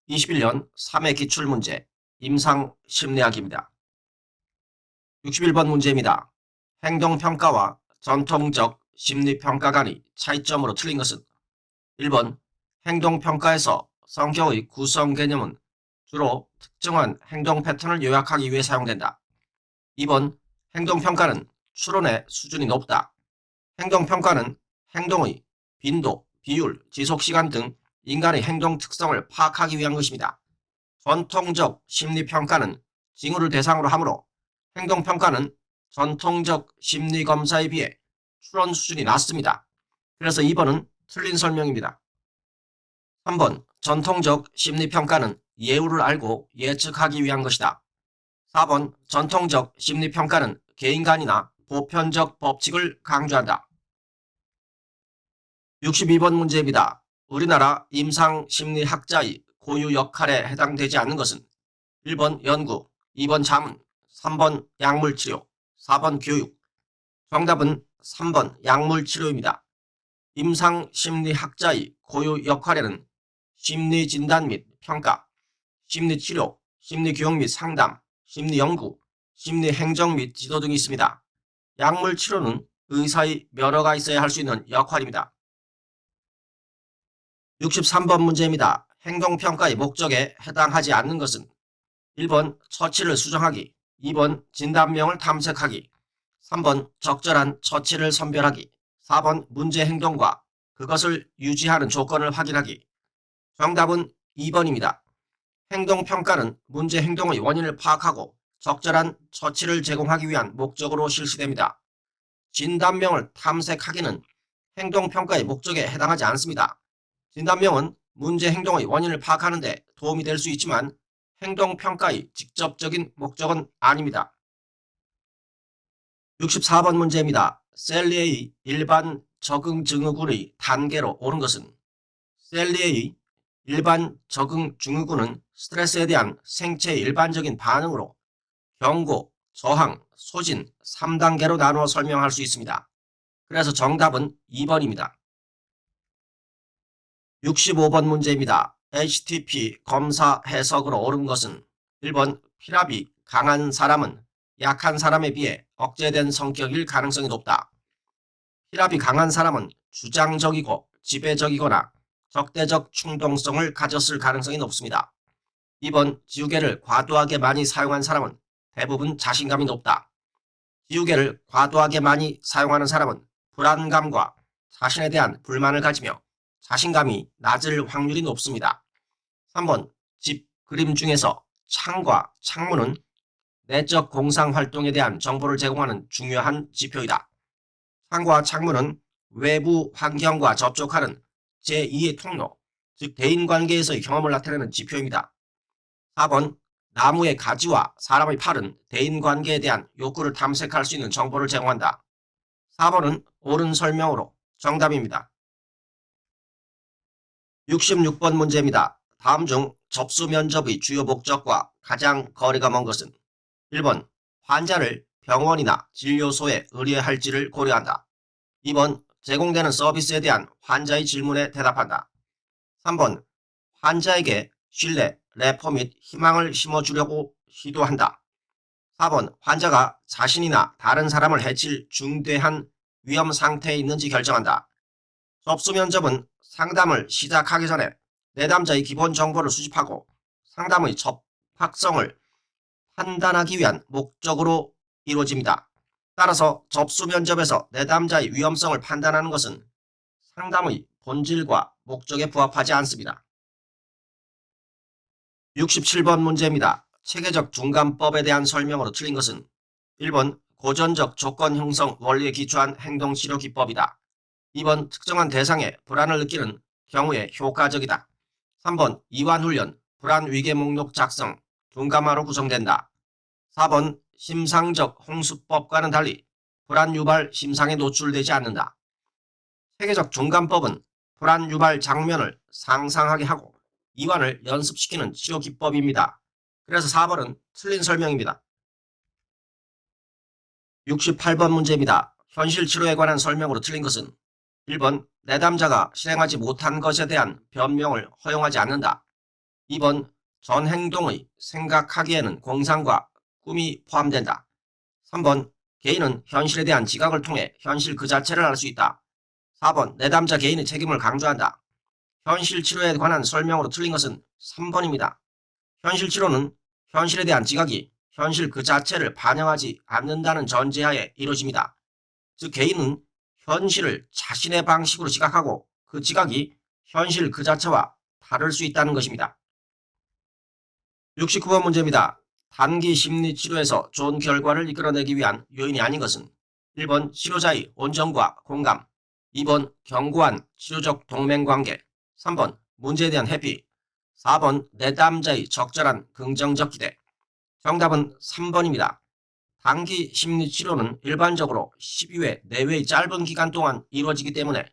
2021년 3회 기출문제 임상심리학입니다. 61번 문제입니다. 행동평가와 전통적 심리평가 간의 차이점으로 틀린 것은 1번 행동평가에서 성격의 구성 개념은 주로 특정한 행동 패턴을 요약하기 위해 사용된다. 2번 행동평가는 추론의 수준이 높다. 행동평가는 행동의 빈도, 비율, 지속시간 등 인간의 행동 특성을 파악하기 위한 것입니다. 전통적 심리평가는 징후를 대상으로 하므로 행동평가는 전통적 심리검사에 비해 추론 수준이 낮습니다. 그래서 2번은 틀린 설명입니다. 3번 전통적 심리평가는 예우를 알고 예측하기 위한 것이다. 4번 전통적 심리평가는 개인간이나 보편적 법칙을 강조한다. 62번 문제입니다. 우리나라 임상심리학자의 고유 역할에 해당되지 않는 것은 1번 연구, 2번 자문, 3번 약물치료, 4번 교육. 정답은 3번 약물치료입니다. 임상심리학자의 고유 역할에는 심리진단 및 평가, 심리치료, 심리교육 및 상담, 심리연구, 심리행정 및 지도 등이 있습니다. 약물치료는 의사의 면허가 있어야 할 수 있는 역할입니다. 63번 문제입니다. 행동평가의 목적에 해당하지 않는 것은 1번 처치를 수정하기, 2번 진단명을 탐색하기, 3번 적절한 처치를 선별하기, 4번 문제 행동과 그것을 유지하는 조건을 확인하기. 정답은 2번입니다. 행동평가는 문제 행동의 원인을 파악하고 적절한 처치를 제공하기 위한 목적으로 실시됩니다. 진단명을 탐색하기는 행동평가의 목적에 해당하지 않습니다. 진단명은 문제 행동의 원인을 파악하는 데 도움이 될 수 있지만 행동평가의 직접적인 목적은 아닙니다. 64번 문제입니다. 셀리의 일반 적응 증후군의 단계로 옳은 것은 셀리의 일반 적응 증후군은 스트레스에 대한 생체의 일반적인 반응으로 경고, 저항, 소진 3단계로 나누어 설명할 수 있습니다. 그래서 정답은 2번입니다. 65번 문제입니다. HTP 검사 해석으로 옳은 것은 1번 피랍이 강한 사람은 약한 사람에 비해 억제된 성격일 가능성이 높다. 피랍이 강한 사람은 주장적이고 지배적이거나 적대적 충동성을 가졌을 가능성이 높습니다. 2번 지우개를 과도하게 많이 사용한 사람은 대부분 자신감이 높다. 지우개를 과도하게 많이 사용하는 사람은 불안감과 자신에 대한 불만을 가지며 자신감이 낮을 확률이 높습니다. 3번 집 그림 중에서 창과 창문은 내적 공상활동에 대한 정보를 제공하는 중요한 지표이다. 창과 창문은 외부 환경과 접촉하는 제2의 통로, 즉 대인관계에서의 경험을 나타내는 지표입니다. 4번 나무의 가지와 사람의 팔은 대인관계에 대한 욕구를 탐색할 수 있는 정보를 제공한다. 4번은 옳은 설명으로 정답입니다. 66번 문제입니다. 다음 중 접수 면접의 주요 목적과 가장 거리가 먼 것은 1번 환자를 병원이나 진료소에 의뢰할지를 고려한다. 2번 제공되는 서비스에 대한 환자의 질문에 대답한다. 3번 환자에게 신뢰, 레포 및 희망을 심어주려고 시도한다. 4번 환자가 자신이나 다른 사람을 해칠 중대한 위험 상태에 있는지 결정한다. 접수 면접은 상담을 시작하기 전에 내담자의 기본 정보를 수집하고 상담의 적합성을 판단하기 위한 목적으로 이루어집니다. 따라서 접수 면접에서 내담자의 위험성을 판단하는 것은 상담의 본질과 목적에 부합하지 않습니다. 67번 문제입니다. 체계적 중간법에 대한 설명으로 틀린 것은 1번 고전적 조건 형성 원리에 기초한 행동치료 기법이다. 2번 특정한 대상에 불안을 느끼는 경우에 효과적이다. 3번 이완훈련, 불안위계 목록 작성, 둔감화로 구성된다. 4번 심상적 홍수법과는 달리 불안 유발 심상에 노출되지 않는다. 체계적 중간법은 불안 유발 장면을 상상하게 하고 이완을 연습시키는 치료 기법입니다. 그래서 4번은 틀린 설명입니다. 68번 문제입니다. 현실 치료에 관한 설명으로 틀린 것은 1번 내담자가 실행하지 못한 것에 대한 변명을 허용하지 않는다. 2번 전 행동의 생각하기에는 공상과 꿈이 포함된다. 3번 개인은 현실에 대한 지각을 통해 현실 그 자체를 알 수 있다. 4번 내담자 개인의 책임을 강조한다. 현실 치료에 관한 설명으로 틀린 것은 3번입니다. 현실 치료는 현실에 대한 지각이 현실 그 자체를 반영하지 않는다는 전제하에 이루어집니다. 즉 개인은 현실을 자신의 방식으로 지각하고 그 지각이 현실 그 자체와 다를 수 있다는 것입니다. 69번 문제입니다. 단기 심리치료에서 좋은 결과를 이끌어내기 위한 요인이 아닌 것은 1번 치료자의 온정과 공감, 2번 견고한 치료적 동맹관계, 3번 문제에 대한 회피, 4번 내담자의 적절한 긍정적 기대. 정답은 3번입니다. 단기 심리치료는 일반적으로 12회 내외의 짧은 기간 동안 이루어지기 때문에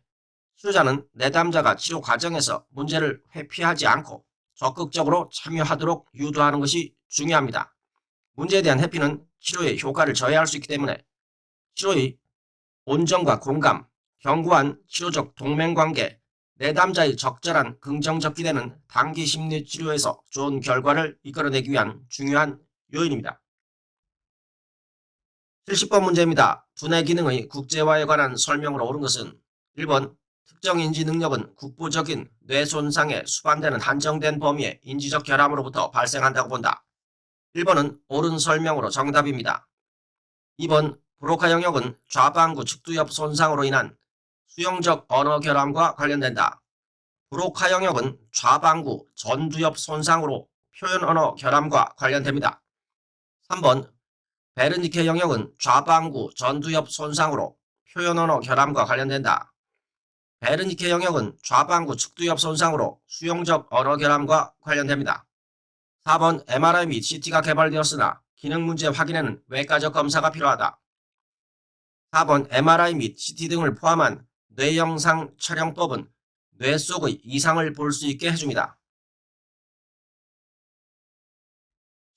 치료자는 내담자가 치료 과정에서 문제를 회피하지 않고 적극적으로 참여하도록 유도하는 것이 중요합니다. 문제에 대한 회피는 치료의 효과를 저해할 수 있기 때문에 치료의 온정과 공감, 견고한 치료적 동맹관계, 내담자의 적절한 긍정적 기대는 단기 심리치료에서 좋은 결과를 이끌어내기 위한 중요한 요인입니다. 70번 문제입니다. 두뇌 기능의 국제화에 관한 설명으로 옳은 것은 1번 특정 인지 능력은 국부적인 뇌 손상에 수반되는 한정된 범위의 인지적 결함으로부터 발생한다고 본다. 1번은 옳은 설명으로 정답입니다. 2번 브로카 영역은 좌반구 측두엽 손상으로 인한 수용적 언어 결함과 관련된다. 브로카 영역은 좌반구 전두엽 손상으로 표현 언어 결함과 관련됩니다. 3번 베르니케 영역은 좌반구 전두엽 손상으로 표현 언어 결함과 관련된다. 베르니케 영역은 좌반구 측두엽 손상으로 수용적 언어 결함과 관련됩니다. 4번 MRI 및 CT가 개발되었으나 기능 문제 확인에는 외과적 검사가 필요하다. 4번 MRI 및 CT 등을 포함한 뇌영상 촬영법은 뇌 속의 이상을 볼 수 있게 해줍니다.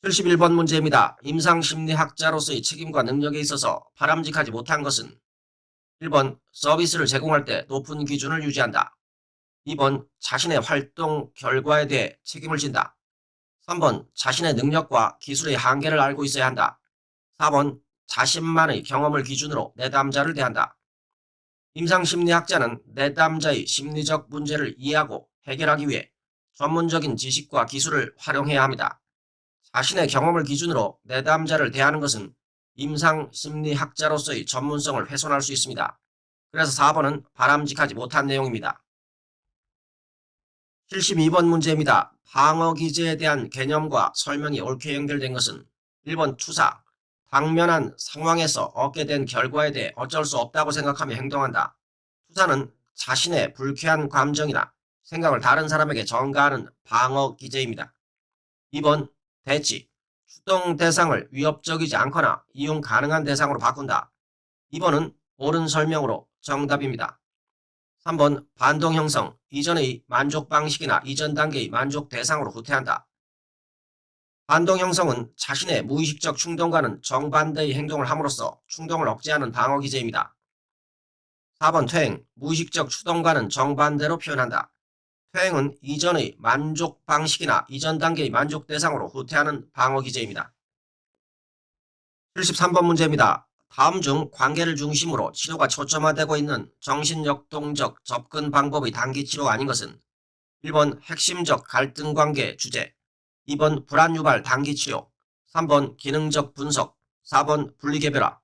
71번 문제입니다. 임상심리학자로서의 책임과 능력에 있어서 바람직하지 못한 것은 1번 서비스를 제공할 때 높은 기준을 유지한다. 2번 자신의 활동 결과에 대해 책임을 진다. 3번 자신의 능력과 기술의 한계를 알고 있어야 한다. 4번 자신만의 경험을 기준으로 내담자를 대한다. 임상심리학자는 내담자의 심리적 문제를 이해하고 해결하기 위해 전문적인 지식과 기술을 활용해야 합니다. 자신의 경험을 기준으로 내담자를 대하는 것은 임상심리학자로서의 전문성을 훼손할 수 있습니다. 그래서 4번은 바람직하지 못한 내용입니다. 72번 문제입니다. 방어기제에 대한 개념과 설명이 옳게 연결된 것은 1번 투사, 당면한 상황에서 얻게 된 결과에 대해 어쩔 수 없다고 생각하며 행동한다. 투사는 자신의 불쾌한 감정이나 생각을 다른 사람에게 전가하는 방어기제입니다. 2번 대치, 추동 대상을 위협적이지 않거나 이용 가능한 대상으로 바꾼다. 2번은 옳은 설명으로 정답입니다. 3번 반동 형성, 이전의 만족 방식이나 이전 단계의 만족 대상으로 후퇴한다. 반동 형성은 자신의 무의식적 충동과는 정반대의 행동을 함으로써 충동을 억제하는 방어 기제입니다. 4번 퇴행, 무의식적 추동과는 정반대로 표현한다. 퇴행은 이전의 만족 방식이나 이전 단계의 만족 대상으로 후퇴하는 방어 기제입니다. 73번 문제입니다. 다음 중 관계를 중심으로 치료가 초점화되고 있는 정신역동적 접근 방법의 단기 치료가 아닌 것은 1번 핵심적 갈등 관계 주제, 2번 불안 유발 단기 치료, 3번 기능적 분석, 4번 분리개별화.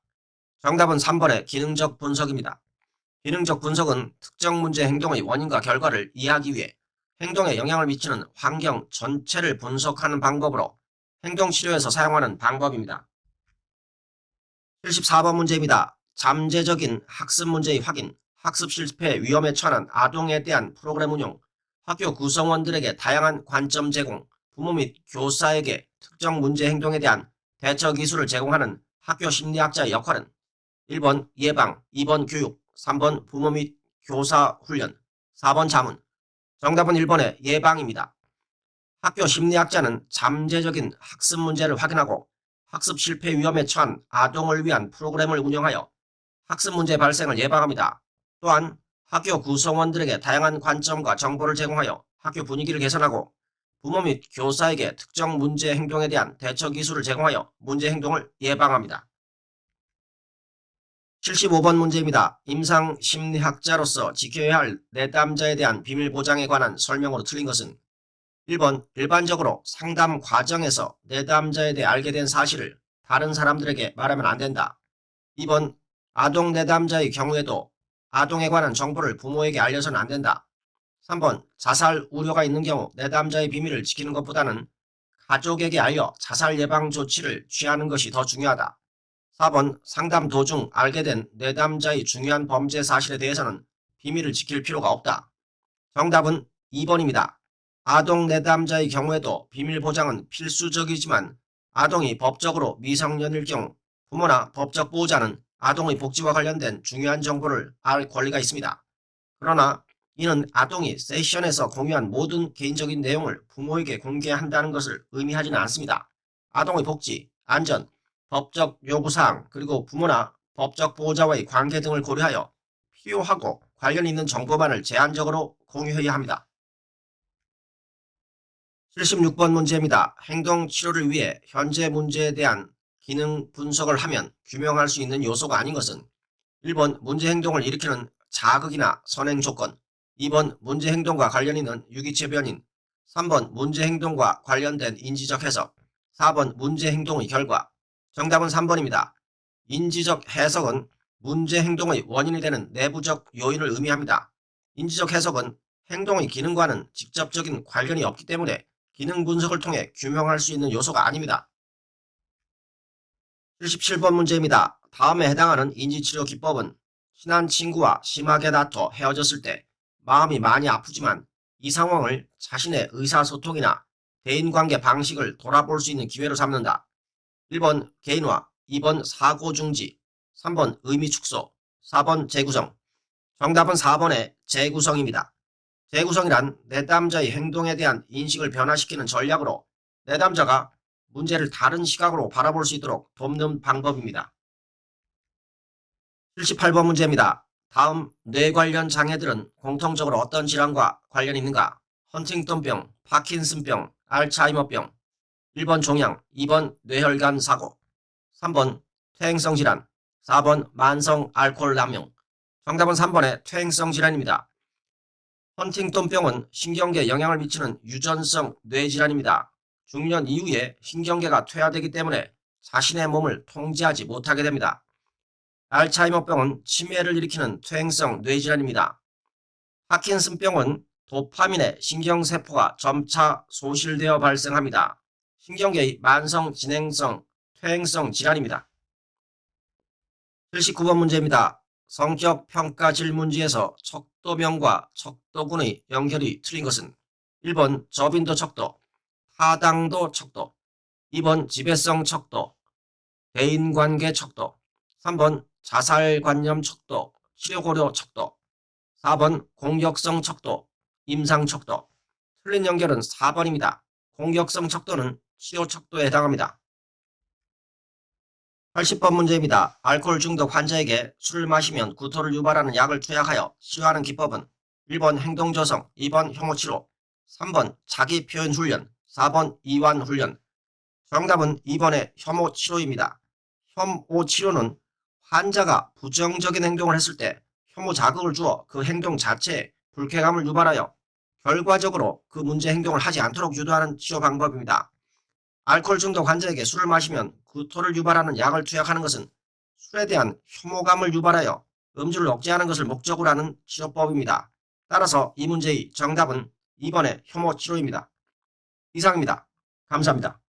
정답은 3번의 기능적 분석입니다. 기능적 분석은 특정 문제 행동의 원인과 결과를 이해하기 위해 행동에 영향을 미치는 환경 전체를 분석하는 방법으로 행동치료에서 사용하는 방법입니다. 74번 문제입니다. 잠재적인 학습 문제의 확인, 학습 실패 위험에 처한 아동에 대한 프로그램 운용, 학교 구성원들에게 다양한 관점 제공, 부모 및 교사에게 특정 문제 행동에 대한 대처 기술을 제공하는 학교 심리학자의 역할은 1번 예방, 2번 교육, 3번 부모 및 교사 훈련, 4번 자문. 정답은 1번의 예방입니다. 학교 심리학자는 잠재적인 학습 문제를 확인하고 학습 실패 위험에 처한 아동을 위한 프로그램을 운영하여 학습 문제 발생을 예방합니다. 또한 학교 구성원들에게 다양한 관점과 정보를 제공하여 학교 분위기를 개선하고 부모 및 교사에게 특정 문제 행동에 대한 대처 기술을 제공하여 문제 행동을 예방합니다. 75번 문제입니다. 임상심리학자로서 지켜야 할 내담자에 대한 비밀 보장에 관한 설명으로 틀린 것은 1번 일반적으로 상담 과정에서 내담자에 대해 알게 된 사실을 다른 사람들에게 말하면 안 된다. 2번 아동 내담자의 경우에도 아동에 관한 정보를 부모에게 알려서는 안 된다. 3번 자살 우려가 있는 경우 내담자의 비밀을 지키는 것보다는 가족에게 알려 자살 예방 조치를 취하는 것이 더 중요하다. 4번 상담 도중 알게 된 내담자의 중요한 범죄 사실에 대해서는 비밀을 지킬 필요가 없다. 정답은 2번입니다. 아동 내담자의 경우에도 비밀 보장은 필수적이지만 아동이 법적으로 미성년일 경우 부모나 법적 보호자는 아동의 복지와 관련된 중요한 정보를 알 권리가 있습니다. 그러나 이는 아동이 세션에서 공유한 모든 개인적인 내용을 부모에게 공개한다는 것을 의미하지는 않습니다. 아동의 복지, 안전, 법적 요구사항 그리고 부모나 법적 보호자와의 관계 등을 고려하여 필요하고 관련 있는 정보만을 제한적으로 공유해야 합니다. 76번 문제입니다. 행동치료를 위해 현재 문제에 대한 기능 분석을 하면 규명할 수 있는 요소가 아닌 것은 1번 문제 행동을 일으키는 자극이나 선행 조건, 2번 문제 행동과 관련 있는 유기체 변인, 3번 문제 행동과 관련된 인지적 해석, 4번 문제 행동의 결과. 정답은 3번입니다. 인지적 해석은 문제 행동의 원인이 되는 내부적 요인을 의미합니다. 인지적 해석은 행동의 기능과는 직접적인 관련이 없기 때문에 기능 분석을 통해 규명할 수 있는 요소가 아닙니다. 77번 문제입니다. 다음에 해당하는 인지치료 기법은 친한 친구와 심하게 다퉈 헤어졌을 때 마음이 많이 아프지만 이 상황을 자신의 의사소통이나 대인관계 방식을 돌아볼 수 있는 기회로 삼는다. 1번 개인화, 2번 사고중지, 3번 의미축소, 4번 재구성. 정답은 4번의 재구성입니다. 재구성이란 내담자의 행동에 대한 인식을 변화시키는 전략으로 내담자가 문제를 다른 시각으로 바라볼 수 있도록 돕는 방법입니다. 78번 문제입니다. 다음 뇌 관련 장애들은 공통적으로 어떤 질환과 관련이 있는가? 헌팅턴병, 파킨슨병, 알츠하이머병. 1번 종양, 2번 뇌혈관 사고, 3번 퇴행성 질환, 4번 만성 알코올 남용. 정답은 3번의 퇴행성 질환입니다. 헌팅턴병은 신경계에 영향을 미치는 유전성 뇌질환입니다. 중년 이후에 신경계가 퇴화되기 때문에 자신의 몸을 통제하지 못하게 됩니다. 알츠하이머병은 치매를 일으키는 퇴행성 뇌질환입니다. 파킨슨병은 도파민의 신경세포가 점차 소실되어 발생합니다. 신경계의 만성 진행성 퇴행성 질환입니다. 79번 문제입니다. 성격평가 질문지에서 척도명과 척도군의 연결이 틀린 것은 1번 저빈도 척도, 타당도 척도, 2번 지배성 척도, 대인관계 척도, 3번 자살관념 척도, 치료고려 척도, 4번 공격성 척도, 임상 척도. 틀린 연결은 4번입니다. 공격성 척도는 치료 척도에 해당합니다. 80번 문제입니다. 알코올 중독 환자에게 술을 마시면 구토를 유발하는 약을 투약하여 치료하는 기법은 1번 행동조성, 2번 혐오치료, 3번 자기표현훈련, 4번 이완훈련. 정답은 2번의 혐오치료입니다. 혐오치료는 환자가 부정적인 행동을 했을 때 혐오 자극을 주어 그 행동 자체에 불쾌감을 유발하여 결과적으로 그 문제 행동을 하지 않도록 유도하는 치료 방법입니다. 알코올 중독 환자에게 술을 마시면 구토를 유발하는 약을 투약하는 것은 술에 대한 혐오감을 유발하여 음주를 억제하는 것을 목적으로 하는 치료법입니다. 따라서 이 문제의 정답은 2번의 혐오치료입니다. 이상입니다. 감사합니다.